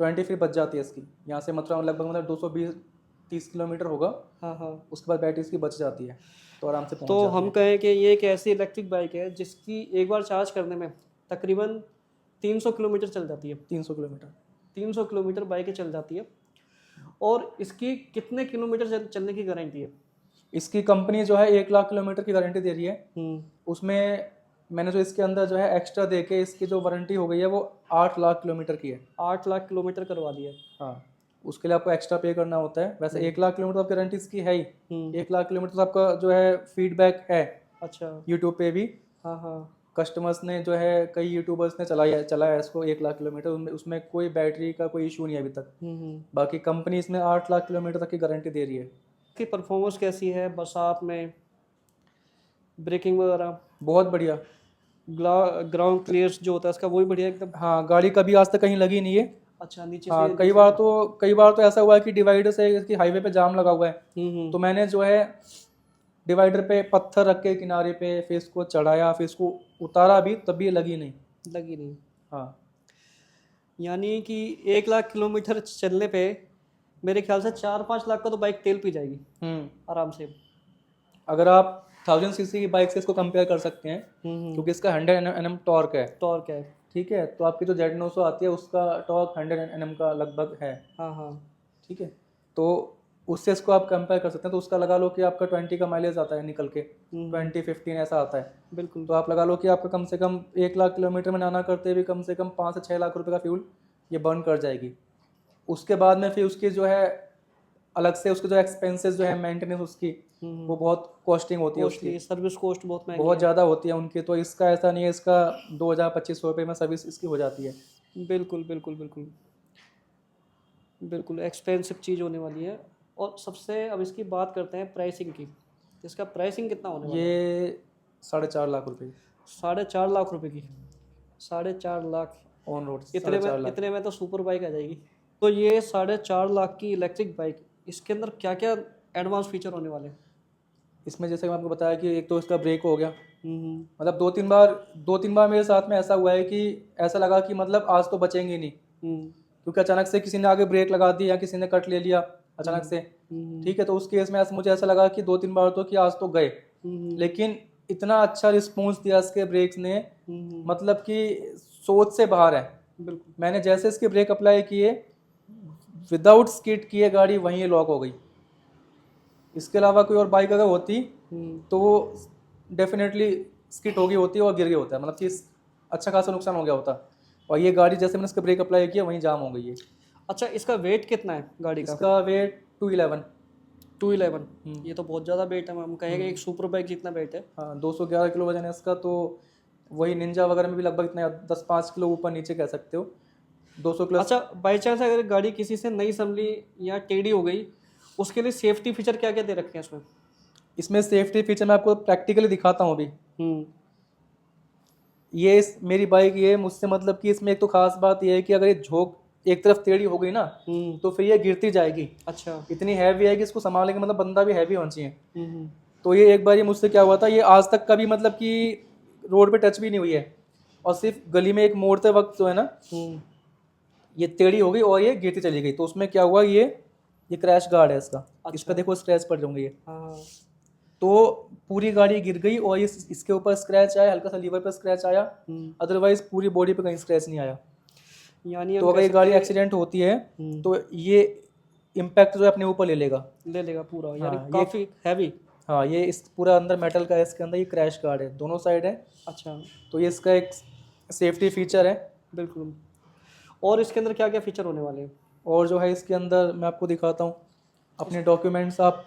20 फिर बच जाती है इसकी, यहाँ से मथुरा लगभग मतलब 220-30 किलोमीटर होगा। हाँ हाँ। उसके बाद बैटरी इसकी बच जाती है, तो आराम से पहुँच तो जाती हम है। कहें कि ये एक ऐसी इलेक्ट्रिक बाइक है जिसकी एक बार चार्ज करने में तकरीबन 300 किलोमीटर चल जाती है। 300 किलोमीटर 300 किलोमीटर बाइकें चल जाती है। और इसकी कितने किलोमीटर चलने की गारंटी है? इसकी कंपनी जो है 1 लाख किलोमीटर की गारंटी दे रही है। उसमें मैंने जो इसके अंदर जो है एक्स्ट्रा दे के इसकी जो वारंटी हो गई है वो 8 लाख किलोमीटर की है। 8 लाख किलोमीटर करवा दिया। हाँ, उसके लिए आपको एक्स्ट्रा पे करना होता है। वैसे 1 लाख किलोमीटर आपकी गारंटी इसकी है ही। 1 लाख किलोमीटर तो आपका जो है फीडबैक है। अच्छा। यूट्यूब पे भी हाँ हाँ। कस्टमर्स ने जो है, कई यूट्यूबर्स ने चलाया इसको 1 लाख किलोमीटर, उसमें कोई बैटरी का कोई इशू नहीं है अभी तक। बाकी कंपनी इसमें 8 लाख किलोमीटर तक की गारंटी दे रही है। इसकी परफॉर्मेंस कैसी है बरसात में, ब्रेकिंग वगैरह? बहुत बढ़िया। ग्राउंड क्लियर्स जो होता है इसका वो भी बढ़िया एकदम? हाँ, गाड़ी कभी आज तक कहीं लगी नहीं है। अच्छा, नीचे हाँ, से कई बार तो ऐसा हुआ है कि डिवाइडर से इसकी हाईवे पे जाम लगा हुआ है, तो मैंने जो है डिवाइडर पे पत्थर रख के किनारे पे फिर इसको चढ़ाया, फिर इसको उतारा भी, तब भी लगी नहीं। हाँ। यानी कि 1 लाख किलोमीटर चलने पे मेरे ख्याल से 4-5 लाख का तो बाइक तेल पी जाएगी आराम से। अगर आप 1000 सीसी की बाइक से इसको कंपेयर कर सकते हैं, क्योंकि इसका 100 Nm टॉर्क है। टॉर्क है। ठीक है, तो आपकी जो Z900 आती है उसका टॉर्क 100 Nm का लगभग है। हाँ हाँ। ठीक है, तो उससे इसको आप कंपेयर कर सकते हैं। तो उसका लगा लो कि आपका 20 का माइलेज आता है निकल के, 20-15 ऐसा आता है। बिल्कुल। तो आप लगा लो कि आपका कम से कम 1 लाख किलोमीटर में नाना करते हुए कम से कम 5 से 6 लाख रुपए का फ्यूल ये बर्न कर जाएगी। उसके बाद में फिर उसकी जो है अलग से उसके जो एक्सपेंसेस जो है मेंटेनेंस उसकी, वो बहुत कॉस्टिंग होती है उसकी, कॉस्टली, सर्विस कॉस्ट बहुत महंगी बहुत है। ज़्यादा होती है उनकी। तो इसका ऐसा नहीं है, इसका 2000-2500 रुपये में सर्विस इसकी हो जाती है। बिल्कुल बिल्कुल बिल्कुल बिल्कुल एक्सपेंसिव चीज़ होने वाली है। और सबसे अब इसकी बात करते हैं प्राइसिंग की। इसका प्राइसिंग कितना होने वाला है? ये 4.5 लाख रुपए 4.5 लाख रुपए की। 4.5 लाख। ऑन रोड, इतने 4.5 में लाख। इतने में तो सुपर बाइक आ जाएगी। तो ये 4.5 लाख की इलेक्ट्रिक बाइक, इसके अंदर क्या क्या एडवांस फीचर होने वाले हैं? इसमें जैसे कि मैं आपको बताया कि एक तो इसका ब्रेक हो गया, हम्म मतलब 2-3 बार मेरे साथ में ऐसा हुआ है कि ऐसा लगा कि मतलब आज तो बचेंगे नहीं, हम्म क्योंकि अचानक से किसी ने आगे ब्रेक लगा दी या किसी ने कट ले लिया अचानक से। हम्म ठीक है, तो उस केस में ऐसा मुझे ऐसा लगा कि 2-3 बार तो कि आज तो गए, लेकिन इतना अच्छा रिस्पॉन्स दिया इसके ब्रेक्स ने, मतलब कि सोच से बाहर है। बिल्कुल। मैंने जैसे इसके ब्रेक अप्लाई किए, विदाउट स्किड किए गाड़ी वहीं लॉक हो गई। इसके अलावा कोई और बाइक अगर होती तो वो डेफिनेटली स्किट हो गई होती और गिर गई होता है, मतलब कि अच्छा खासा नुकसान हो गया होता। और ये गाड़ी जैसे मैंने इसका ब्रेक अप्लाई किया वहीं जाम हो गई है। अच्छा, इसका वेट कितना है गाड़ी का? इसका वेट 211। 211। ये तो बहुत ज़्यादा वेट है, हम कहेंगे एक सुपर बाइक जितना वेट है। हाँ, 211 किलो वजन है इसका। तो वही निंजा वगैरह में भी लगभग इतना 10-5 किलो ऊपर नीचे कह सकते हो, 200 प्लस। अच्छा, बाई चांस अगर गाड़ी किसी से नहीं संभली या टेढ़ी हो गई, उसके लिए सेफ्टी फीचर क्या क्या दे रखे हैं इसमें? इसमें सेफ्टी फीचर मैं आपको प्रैक्टिकली दिखाता हूँ अभी। ये मेरी बाइक ये मुझसे मतलब कि इसमें एक तो खास बात ये है कि अगर ये झोंक एक तरफ टेढ़ी हो गई ना तो फिर ये गिरती जाएगी। अच्छा। इतनी हैवी है कि इसको संभालने का मतलब बंदा भी हैवी होना चाहिए। तो ये एक बार ये मुझसे क्या हुआ था, ये आज तक कभी मतलब कि रोड पे टच भी नहीं हुई है, और सिर्फ गली में एक मोड़ते वक्त जो है ना ये टेढ़ी हो गई और ये गिरती चली गई। तो उसमें क्या हुआ, ये क्रैश गार्ड है इसका। इस पर देखो स्क्रैच पड़ जाऊंगे ये। हाँ। तो पूरी गाड़ी गिर गई और इसके ऊपर स्क्रैच आया, हल्का सा लीवर पर स्क्रैच आया, अदरवाइज पूरी बॉडी पे कहीं स्क्रैच नहीं आया। यानी तो अगर ये गाड़ी एक्सीडेंट होती है तो ये इम्पैक्ट जो है अपने ऊपर ले लेगा पूरा। यानी हाँ, काफ़ी हैवी। हाँ, ये इस पूरा अंदर मेटल का है, इसके अंदर ये क्रैश गार्ड है, दोनों साइड है। अच्छा। तो ये इसका एक सेफ्टी फीचर है। बिल्कुल। और इसके अंदर क्या क्या फीचर होने वाले हैं? और जो है इसके अंदर मैं आपको दिखाता हूँ अपने डॉक्यूमेंट्स। आप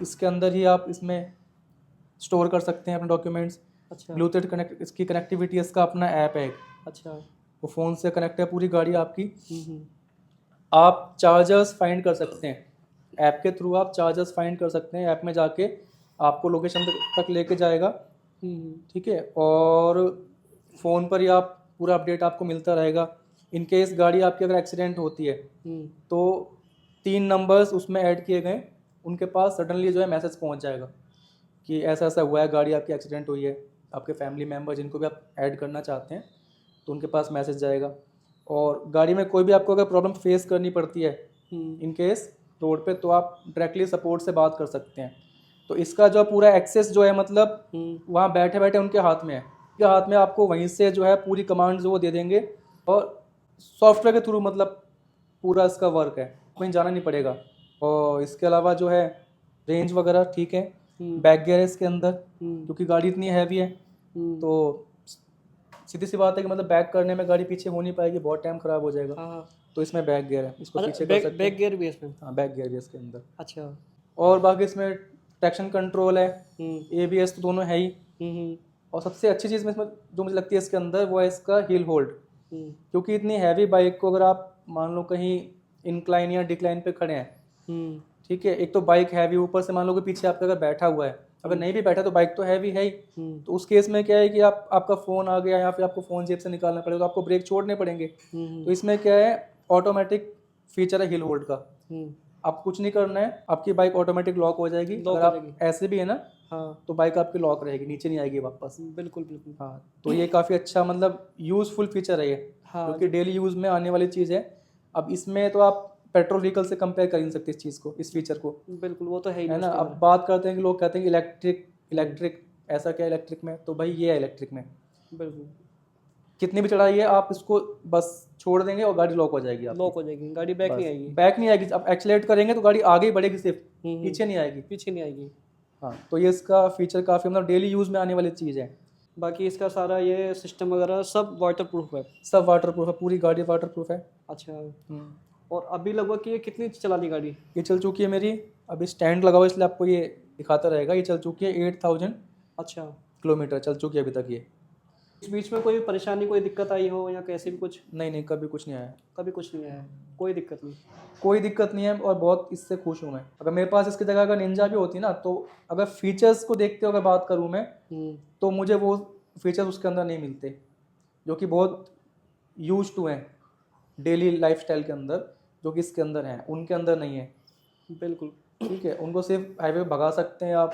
इसके अंदर ही आप इसमें स्टोर कर सकते हैं अपने डॉक्यूमेंट्स। अच्छा। ब्लूटूथ कनेक्ट, इसकी कनेक्टिविटी, इसका अपना ऐप है एक, अच्छा। वो फ़ोन से कनेक्ट है पूरी गाड़ी आपकी। आप चार्जर्स फाइंड कर सकते हैं ऐप के थ्रू, आप चार्जर्स फाइंड कर सकते हैं। ऐप में जाके आपको लोकेशन तक लेके जाएगा। ठीक है, और फ़ोन पर ही आप पूरा अपडेट आपको मिलता रहेगा। इन केस गाड़ी आपकी अगर एक्सीडेंट होती है तो 3 नंबर्स उसमें ऐड किए गए, उनके पास सडनली जो है मैसेज पहुंच जाएगा कि ऐसा ऐसा हुआ है, गाड़ी आपकी एक्सीडेंट हुई है। आपके फैमिली मेम्बर जिनको भी आप ऐड करना चाहते हैं तो उनके पास मैसेज जाएगा। और गाड़ी में कोई भी आपको अगर प्रॉब्लम फेस करनी पड़ती है इन केस रोड पे, तो आप डायरेक्टली सपोर्ट से बात कर सकते हैं। तो इसका जो पूरा एक्सेस जो है मतलब वहाँ बैठे बैठे उनके हाथ में है, उनके हाथ में आपको वहीं से जो है पूरी कमांड जो वो दे देंगे, और सॉफ्टवेयर के थ्रू मतलब पूरा इसका वर्क है, कहीं जाना नहीं पड़ेगा। और इसके अलावा जो है रेंज वगैरह ठीक है। बैक गियर है इसके अंदर, क्योंकि गाड़ी इतनी हैवी है तो सीधी सी बात है कि मतलब बैक करने में गाड़ी पीछे हो नहीं पाएगी, बहुत टाइम खराब हो जाएगा। हाँ। तो इसमें बैक गियर है, इसको अच्छा, पीछे कर सकते हैं। बैक गियर भी है इसमें? हाँ, बैक गियर भी है इसके अंदर। अच्छा। और बाकी इसमें ट्रैक्शन कंट्रोल है, ABS तो दोनों है ही। और सबसे अच्छी चीज़ में इसमें जो मुझे लगती है इसके अंदर वो है इसका हील होल्ड। क्योंकि इतनी हैवी बाइक को अगर आप मान लो कहीं इंक्लाइन या डिक्लाइन पे खड़े हैं, ठीक है, एक तो बाइक हैवी, ऊपर से मान लो कि पीछे आपका अगर बैठा हुआ है, अगर नहीं भी बैठा तो बाइक तो हैवी है ही। तो उस केस में क्या है कि आपका फ़ोन आ गया या फिर आपको फ़ोन जेब से निकालना पड़ेगा, तो आपको ब्रेक छोड़ने पड़ेंगे। तो इसमें क्या है, ऑटोमेटिक फीचर है हिल होल्ड का। आप कुछ नहीं करना है, आपकी बाइक ऑटोमेटिक लॉक हो जाएगी। अगर आप ऐसे भी है ना तो बाइक आपकी लॉक रहेगी, नीचे नहीं आएगी वापस। बिल्कुल बिल्कुल। हाँ, तो ये काफ़ी अच्छा मतलब यूज़फुल फीचर है ये, क्योंकि डेली यूज़ में आने वाली चीज़ है। अब इसमें तो आप पेट्रोल व्हीकल से कंपेयर कर ही नहीं सकते इस चीज़ को, इस फीचर को, बिल्कुल वो तो है ही है नहीं ना। उसके अब अंदर। बात करते हैं कि लोग कहते हैं कि इलेक्ट्रिक ऐसा क्या इलेक्ट्रिक में, तो भाई ये है इलेक्ट्रिक में। बिल्कुल कितनी भी चढ़ाई है आप इसको बस छोड़ देंगे और गाड़ी लॉक हो जाएगी आपकी। लॉक हो जाएगी, गाड़ी बैक नहीं बस आएगी। बैक नहीं आएगी, अब एक्सीलेरेट करेंगे तो गाड़ी आगे ही बढ़ेगी सिर्फ, पीछे नहीं आएगी। पीछे नहीं आएगी। हाँ, तो ये इसका फीचर काफ़ी मतलब डेली यूज़ में आने वाली चीज़ है। बाकी इसका सारा ये सिस्टम वगैरह सब वाटर प्रूफ है। सब वाटर प्रूफ है, पूरी गाड़ी वाटर प्रूफ है। अच्छा, हम्म। और अभी लगभग ये कितनी चला ली गाड़ी? ये चल चुकी है मेरी, अभी स्टैंड लगा हुआ है इसलिए आपको ये दिखाता रहेगा, ये चल चुकी है 8000 अच्छा, किलोमीटर चल चुकी है अभी तक ये। इस बीच में कोई परेशानी, कोई दिक्कत आई हो या कैसे भी कुछ? नहीं नहीं, कभी कुछ नहीं आया, कभी कुछ नहीं आया, कोई दिक्कत नहीं। कोई दिक्कत नहीं है, और बहुत इससे खुश हूँ मैं। अगर मेरे पास इसकी जगह अगर निंजा भी होती ना, तो अगर फीचर्स को देखते हुए अगर बात करूँ मैं, तो मुझे वो फीचर्स उसके अंदर नहीं मिलते जो कि बहुत यूज टू हैं डेली लाइफस्टाइल के अंदर, जो कि इसके अंदर हैं, उनके अंदर नहीं है। बिल्कुल। ठीक है, उनको सिर्फ हाईवे भगा सकते हैं आप।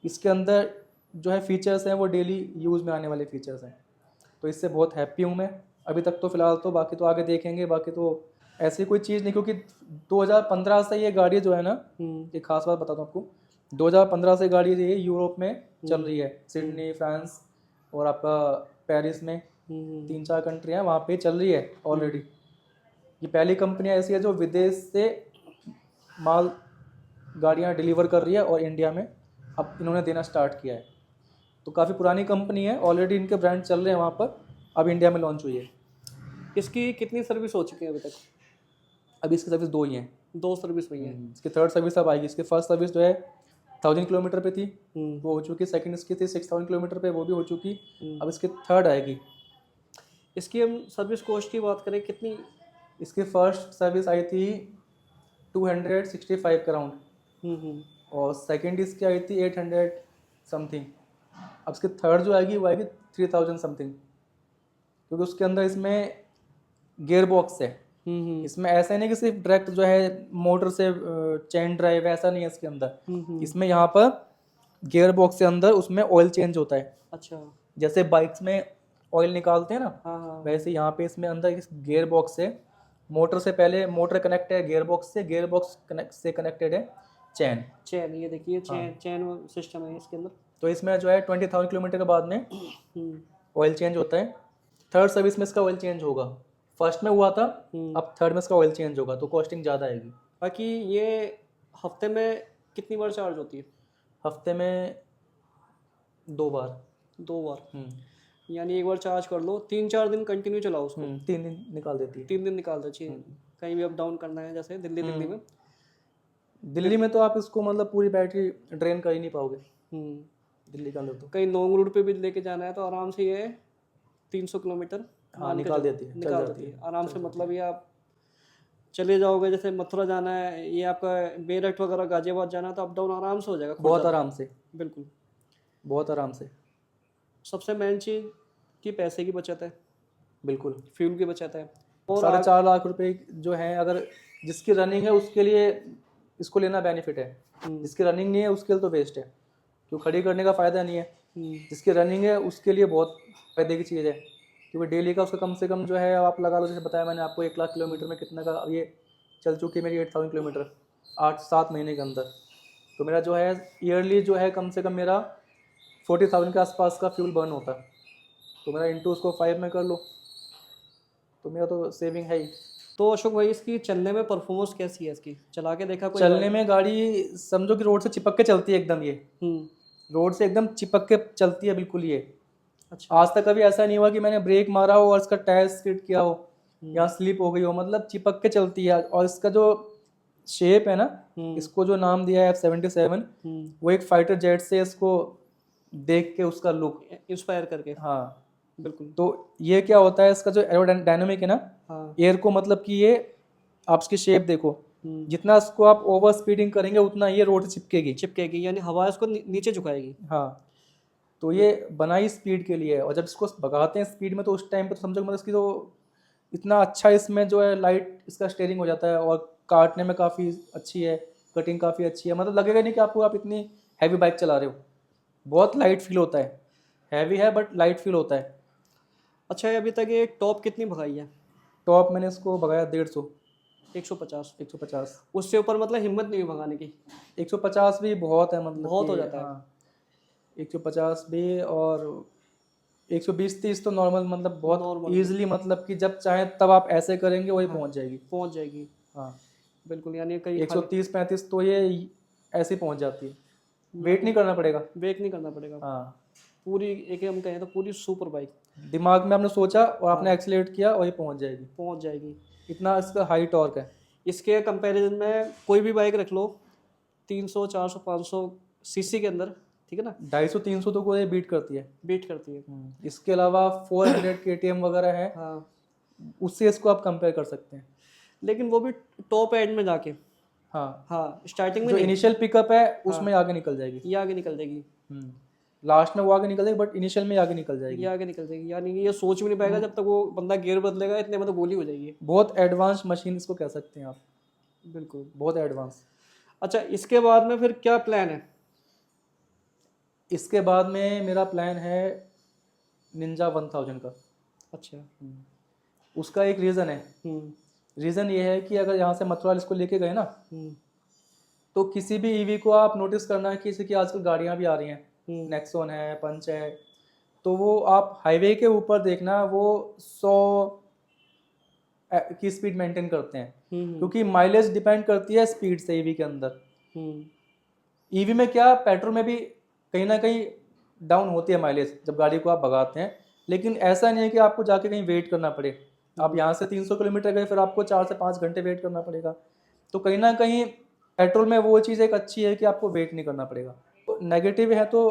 इसके अंदर जो है फीचर्स हैं वो डेली यूज़ में आने वाले फीचर्स हैं, तो इससे बहुत हैप्पी हूँ मैं अभी तक तो फ़िलहाल तो। बाकी तो आगे देखेंगे, बाकी तो ऐसी कोई चीज़ नहीं, क्योंकि 2015 से ये गाड़ी जो है ना, एक खास बात बताता हूँ आपको, 2015 से गाड़ी ये यूरोप में चल रही है, सिडनी, फ्रांस और आपका पेरिस में, 3-4 कंट्री हैं वहाँ पे चल रही है ऑलरेडी। ये पहली कंपनी ऐसी है जो विदेश से माल गाड़ियाँ डिलीवर कर रही है और इंडिया में अब इन्होंने देना स्टार्ट किया है। तो काफ़ी पुरानी कंपनी है, ऑलरेडी इनके ब्रांड चल रहे हैं वहाँ पर, अब इंडिया में लॉन्च हुई है। इसकी कितनी सर्विस हो चुकी है अभी तक? अभी इसकी सर्विस 2 ही हैं। 2 सर्विस हुई है। इसकी थर्ड सर्विस अब आएगी। इसकी फर्स्ट सर्विस जो है 1000 किलोमीटर पे थी, हम्म, वो हो चुकी। सेकंड इसकी थी 6000 किलोमीटर पे, वो भी हो चुकी। अब इसकी थर्ड आएगी। इसकी हम सर्विस कॉस्ट की बात करें कितनी? इसकी फर्स्ट सर्विस आई थी 265 अराउंड, और सेकंड इसकी आई थी 800 समथिंग। अब इसकी थर्ड जो आएगी वो आएगी 3000 समथिंग, क्योंकि उसके अंदर इसमें गियर बॉक्स है। इसमें ऐसा नहीं कि सिर्फ डायरेक्ट जो है मोटर से चेन ड्राइव, ऐसा नहीं है इसके अंदर। इसमें यहाँ पर गियर बॉक्स के अंदर उसमें ऑयल चेंज होता है। अच्छा, जैसे बाइक्स में ऑयल निकालते हैं ना, हाँ। वैसे यहाँ पे इसमें अंदर इस गियर बॉक्स से, मोटर से पहले मोटर कनेक्ट है गियर बॉक्स से, गियर बॉक्स से कनेक्टेड है चैन। चैन, ये देखिए चैन सिस्टम है इसके अंदर। तो इसमें जो है 20,000 किलोमीटर के बाद में ऑयल चेंज होता है। थर्ड सर्विस में इसका ऑयल चेंज होगा, फर्स्ट में हुआ था, अब थर्ड में इसका ऑयल चेंज होगा, तो कॉस्टिंग ज़्यादा आएगी। बाकी ये हफ्ते में कितनी बार चार्ज होती है? हफ्ते में 2 बार। 2 बार, यानी एक बार चार्ज कर लो, 3-4 दिन कंटिन्यू चलाओ उसको। 3 दिन निकाल देती है। 3 दिन निकाल दो चाहिए। कहीं भी अप डाउन करना है, जैसे दिल्ली में। दिल्ली में तो आप इसको मतलब पूरी बैटरी ड्रेन कर ही नहीं पाओगे दिल्ली के अंदर तो। कहीं लॉन्ग रूट पे भी लेके जाना है तो आराम से ये 300 किलोमीटर निकाल देती है, निकाल देती है आराम से। मतलब ये आप चले जाओगे, जैसे मथुरा जाना है, ये आपका मेरठ वगैरह गाजियाबाद जाना है, तो अप डाउन आराम से हो जाएगा, बहुत आराम से, बिल्कुल बहुत आराम से। सबसे मेन चीज़ कि पैसे की बचत है, बिल्कुल फ्यूल की बचत है। और 4.5 लाख रुपए जो है, अगर जिसकी रनिंग है उसके लिए इसको लेना बेनिफिट है, जिसकी रनिंग नहीं है उसके लिए तो वेस्ट है, क्यों खड़ी करने का फ़ायदा नहीं है। जिसकी रनिंग है उसके लिए बहुत फायदे की चीज़ है, क्योंकि डेली का उसका कम से कम जो है आप लगा लो, जैसे बताया मैंने आपको 1 लाख किलोमीटर में कितना का ये चल चुकी है मेरी 8000 किलोमीटर 8-7 महीने के अंदर। तो मेरा जो है ईयरली जो है कम से कम मेरा 40,000 के आसपास का फ्यूल बर्न होता है। तो मेरा इंटू उसको 5 में कर लो, तो मेरा तो सेविंग है ही। तो अशोक भाई, इसकी चलने में परफॉर्मेंस कैसी है? इसकी चला के देखा कोई? चलने में गाड़ी समझो कि रोड से चिपक के चलती है एकदम, ये रोड से एकदम चिपक के चलती है बिल्कुल ये। अच्छा, आज तक कभी ऐसा नहीं हुआ कि मैंने ब्रेक मारा हो और इसका टायर स्किड किया हो या स्लिप हो गई हो, मतलब चिपक के चलती है। और इसका जो शेप है ना, इसको जो नाम दिया है F-77, वो एक फाइटर जेट से इसको देख के उसका लुक इंस्पायर करके। हाँ बिल्कुल। तो ये क्या होता है, इसका जो एरोडायनेमिक है ना, एयर को मतलब कि ये आप इसकी शेप देखो, जितना इसको आप ओवर स्पीडिंग करेंगे उतना ये रोड से चिपकेगी, यानी हवा इसको नीचे झुकाएगी। हाँ, तो ये बनाई स्पीड के लिए है। और जब इसको भगाते हैं स्पीड में, तो उस टाइम पे तो समझो मतलब इसकी तो इतना अच्छा इसमें जो है लाइट इसका स्टीयरिंग हो जाता है, और काटने में काफ़ी अच्छी है, कटिंग काफ़ी अच्छी है, मतलब लगेगा नहीं कि आप इतनी हैवी बाइक चला रहे हो। बहुत लाइट फील होता है, हैवी है बट लाइट फील होता है। अच्छा, अभी तक ये टॉप कितनी भगाई है? टॉप मैंने इसको भगाया 150। 150। 150। उससे ऊपर मतलब हिम्मत नहीं हुई भगाने की। 150 भी बहुत है, मतलब बहुत कि हो जाता है। हाँ, 150 भी, और 120-30 तो नॉर्मल, मतलब बहुत नॉर्मल इजीली, मतलब कि जब चाहे तब आप ऐसे करेंगे वही हाँ, पहुंच जाएगी। पहुंच जाएगी। हाँ, बिल्कुल, यानी कहीं खाली 130-35 तो ये ऐसे ही पहुंच जाती है, वेट यानी नहीं करना पड़ेगा। वेट नहीं करना पड़ेगा। हाँ, पूरी एक हम कहें तो पूरी सुपर बाइक दिमाग में आपने सोचा और आपने हाँ, एक्सीलेट किया, वही पहुंच जाएगी। पहुंच जाएगी। इतना इसका हाई टॉर्क है। इसके कंपैरिजन में कोई भी बाइक रख लो 300 400 500 सीसी के अंदर, ठीक है ना, 250-300 तो कोई बीट करती है। बीट करती है। इसके अलावा 400 केटीएम वगैरह है, हाँ, उससे इसको आप कंपेयर कर सकते हैं। लेकिन वो भी टॉप एंड में जाके, हाँ, हाँ स्टार्टिंग में जो नहीं। इनिशियल पिकअप है हाँ, उसमें आगे निकल जाएगी। ये आगे निकल जाएगी। लास्ट में वो आगे निकल जाएगी, बट इनिशियल में आगे निकल जाएगी। ये आगे निकल जाएगी, यानी कि ये सोच भी नहीं पाएगा जब तक वो बंदा गियर बदलेगा, इतने में तो गोली हो जाएगी। बहुत एडवांस मशीन इसको कह सकते हैं आप, बिल्कुल। बहुत एडवांस। अच्छा, इसके बाद में फिर क्या प्लान है? इसके बाद में मेरा प्लान है निंजा 1000 का। अच्छा। उसका एक रीज़न है। हम्म रीज़न ये है कि अगर यहाँ से मथुरा इसको लेके गए ना, हम्म तो किसी भी ईवी को आप नोटिस करना है कि जैसे कि आजकल गाड़ियाँ भी आ रही हैं, हम्म नेक्सॉन है, पंच है, तो वो आप हाईवे के ऊपर देखना, वो 100 की स्पीड मेंटेन करते हैं, हम्म क्योंकि माइलेज डिपेंड करती है स्पीड से ईवी के अंदर। हम्म ईवी में क्या, पेट्रोल में भी कहीं ना कहीं डाउन होती है माइलेज जब गाड़ी को आप भगाते हैं, लेकिन ऐसा नहीं है कि आपको जाके कहीं वेट करना पड़े। आप यहाँ से 300 किलोमीटर गए, फिर आपको 4 से 5 घंटे वेट करना पड़ेगा। तो कहीं ना कहीं पेट्रोल में वो चीज़ एक अच्छी है कि आपको वेट नहीं करना पड़ेगा। तो नेगेटिव है तो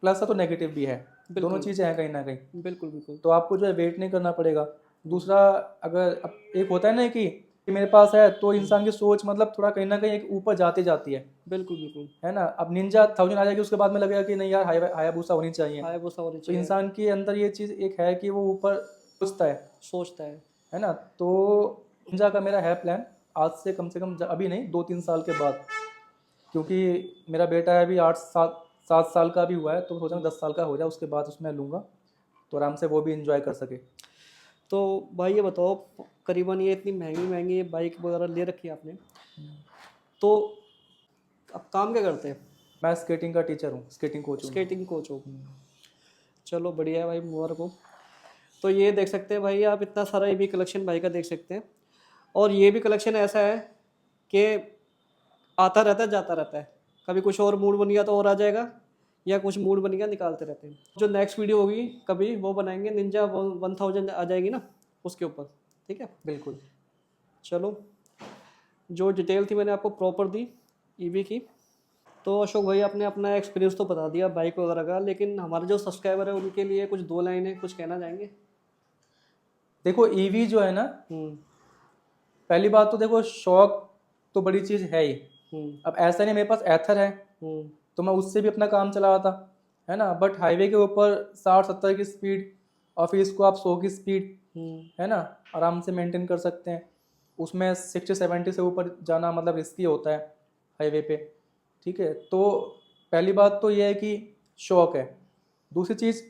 प्लस है, तो नेगेटिव भी है, दोनों बिल्कुल चीज़ें हैं कहीं ना कहीं। बिल्कुल बिल्कुल। तो आपको जो है वेट नहीं करना पड़ेगा। दूसरा, अगर अब एक होता है ना कि मेरे पास है, तो इंसान की सोच मतलब थोड़ा कहीं ना कहीं एक ऊपर जाती जाती बिल्कुल बिल्कुल। है ना। अब निंजा 1000 आ जाएगी, उसके बाद में लगेगा कि नहीं यार, हायाबुसा होनी चाहिए। हायाबुसा होनी तो चाहिए। इंसान के अंदर ये चीज़ एक है कि वो ऊपर सोचता सोचता है। है ना। तो निंजा का मेरा है प्लान, आज से कम अभी नहीं, 2-3 साल के बाद, क्योंकि मेरा बेटा है अभी 8-7 का भी हुआ है, तो सोचा 10 साल का हो जाए उसके बाद उसमें लूँगा, तो आराम से वो भी इंजॉय कर सके। तो भाई ये बताओ, करीबन ये इतनी महंगी महंगी बाइक वगैरह ले रखी है आपने, तो अब काम क्या करते हैं? मैं स्केटिंग का टीचर हूँ, स्केटिंग कोच हूँ। स्केटिंग कोच हो? चलो बढ़िया है भाई, मुबारक हो। तो ये देख सकते हैं भाई आप, इतना सारा ये भी कलेक्शन भाई का देख सकते हैं। और ये भी कलेक्शन ऐसा है कि आता रहता है जाता रहता है, कभी कुछ और मूड बन गया तो और आ जाएगा, या कुछ मूड बन गया निकालते रहते हैं। जो नेक्स्ट वीडियो होगी कभी वो बनाएंगे, निंजा 1000 आ जाएगी ना उसके ऊपर, ठीक है। बिल्कुल। चलो, जो डिटेल थी मैंने आपको प्रॉपर दी ईवी की। तो अशोक भाई आपने अपना एक्सपीरियंस तो बता दिया बाइक वगैरह का, लेकिन हमारे जो सब्सक्राइबर है उनके लिए कुछ 2 लाइनें कुछ कहना चाहेंगे? देखो, ईवी जो है ना, हम्म पहली बात तो देखो, शौक तो बड़ी चीज़ है ही। हम्म अब ऐसा नहीं, मेरे पास एथर है हम्म तो मैं उससे भी अपना काम चला रहा था, है ना। बट हाईवे के ऊपर 60-70 की स्पीड, और फिर इसको आप 100 की स्पीड, हम्म है ना, आराम से मेंटेन कर सकते हैं। उसमें 60-70 से ऊपर जाना मतलब रिस्की होता है हाईवे पे, ठीक है। तो पहली बात तो ये है कि शौक है। दूसरी चीज़,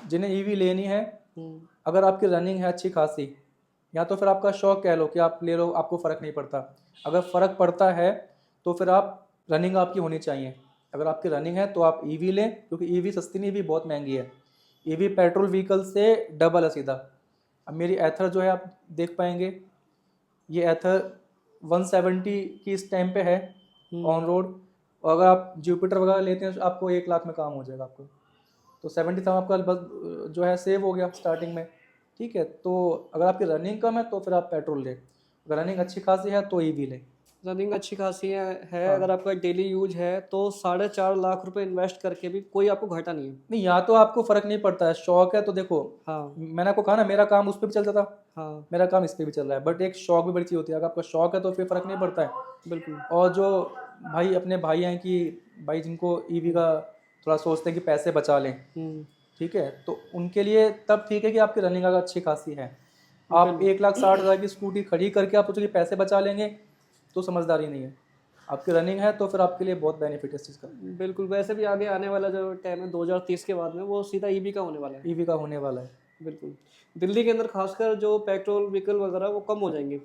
जिन्हें ईवी लेनी है, हम्म अगर आपकी रनिंग है अच्छी खासी, या तो फिर आपका शौक कह लो कि आप ले लो, आपको फ़र्क नहीं पड़ता। अगर फ़र्क पड़ता है तो फिर आप, रनिंग आपकी होनी चाहिए। अगर आपकी रनिंग है तो आप ईवी लें, क्योंकि ईवी सस्ती नहीं, ईवी बहुत महंगी है। ईवी पेट्रोल व्हीकल से डबल है सीधा। अब मेरी एथर जो है, आप देख पाएंगे, ये एथर 170 की इस टाइम पे है ऑन रोड, और अगर आप जुपिटर वगैरह लेते हैं तो आपको 1 लाख में काम हो जाएगा आपको। तो 70,000 आपका बस जो है सेव हो गया स्टार्टिंग में, ठीक है। तो अगर आपकी रनिंग कम है तो फिर आप पेट्रोल लें, अगर रनिंग अच्छी खासी है तो ईवी लें। रनिंग अच्छी खासी है हाँ, अगर आपका डेली यूज है तो 4.5 लाख रुपए इन्वेस्ट करके भी कोई आपको घाटा नहीं है। नहीं, यहाँ तो आपको फ़र्क नहीं पड़ता है, शौक है तो देखो, हाँ मैंने आपको कहा ना, मेरा काम उस पर भी चलता था, हाँ मेरा काम इस पर भी चल रहा है, बट एक शौक भी बड़ी चीज़ होती है। अगर आपका शौक है तो फिर फ़र्क नहीं पड़ता है। बिल्कुल। और जो भाई अपने भाई हैं कि भाई जिनको ईवी का थोड़ा सोचते हैं कि पैसे बचा लें, हम्म ठीक है, तो उनके लिए तब ठीक है कि आपकी रनिंग अगर अच्छी खासी है। आप बिल्कुल 1,60,000 की स्कूटी खड़ी करके आप सोचो कि पैसे बचा लेंगे, तो समझदारी नहीं है। आपकी रनिंग है तो फिर आपके लिए बहुत बेनिफिट है इस चीज़ का। बिल्कुल। वैसे भी आगे आने वाला जो टाइम है 2030 के बाद में वो सीधा ईवी का होने वाला है। ईवी का होने वाला है। बिल्कुल। दिल्ली के अंदर खासकर जो पेट्रोल व्हीकल वगैरह वो कम हो जाएंगे।